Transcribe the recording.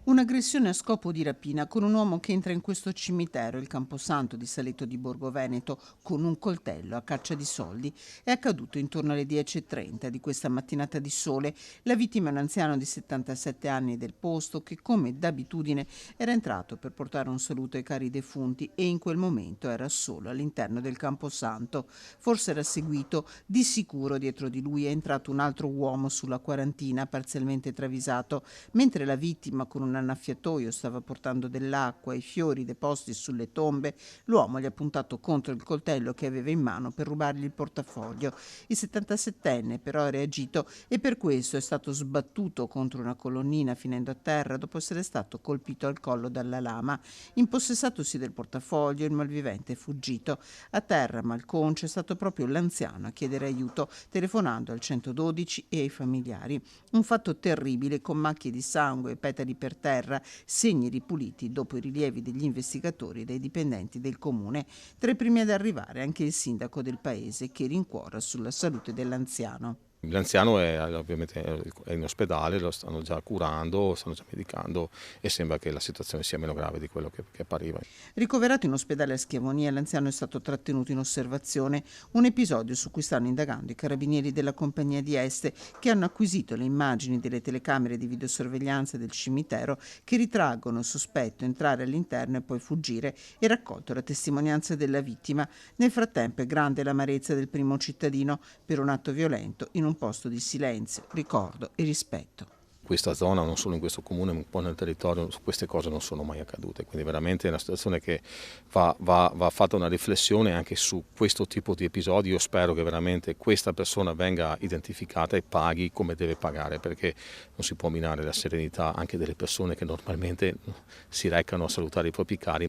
Un'aggressione a scopo di rapina con un uomo che entra in questo cimitero, il Camposanto di Saletto di Borgo Veneto, con un coltello a caccia di soldi, è accaduto intorno alle 10:30 di questa mattinata di sole. La vittima è un anziano di 77 anni del posto che, come d'abitudine, era entrato per portare un saluto ai cari defunti e in quel momento era solo all'interno del Camposanto. Forse era seguito, di sicuro dietro di lui è entrato un altro uomo sulla quarantina, parzialmente travisato, mentre la vittima con un annaffiatoio stava portando dell'acqua e fiori deposti sulle tombe. L'uomo gli ha puntato contro il coltello che aveva in mano per rubargli il portafoglio. Il 77enne però ha reagito e per questo è stato sbattuto contro una colonnina finendo a terra dopo essere stato colpito al collo dalla lama. Impossessatosi del portafoglio, il malvivente è fuggito. A terra, malconcio, è stato proprio l'anziano a chiedere aiuto, telefonando al 112 e ai familiari. Un fatto terribile con macchie di sangue e petali per terra, segni ripuliti dopo i rilievi degli investigatori e dei dipendenti del comune. Tra i primi ad arrivare anche il sindaco del paese che rincuora sulla salute dell'anziano. L'anziano ovviamente è in ospedale, lo stanno già curando, stanno già medicando e sembra che la situazione sia meno grave di quello che appariva. Ricoverato in ospedale a Schiavonia, l'anziano è stato trattenuto in osservazione, un episodio su cui stanno indagando i carabinieri della compagnia di Este, che hanno acquisito le immagini delle telecamere di videosorveglianza del cimitero che ritraggono il sospetto entrare all'interno e poi fuggire, e raccolto la testimonianza della vittima. Nel frattempo è grande l'amarezza del primo cittadino per un atto violento in un posto di silenzio, ricordo e rispetto. Questa zona, non solo in questo comune, ma un po' nel territorio, su queste cose non sono mai accadute, quindi veramente è una situazione che va fatta una riflessione anche su questo tipo di episodi. Io spero che veramente questa persona venga identificata e paghi come deve pagare, perché non si può minare la serenità anche delle persone che normalmente si recano a salutare i propri cari.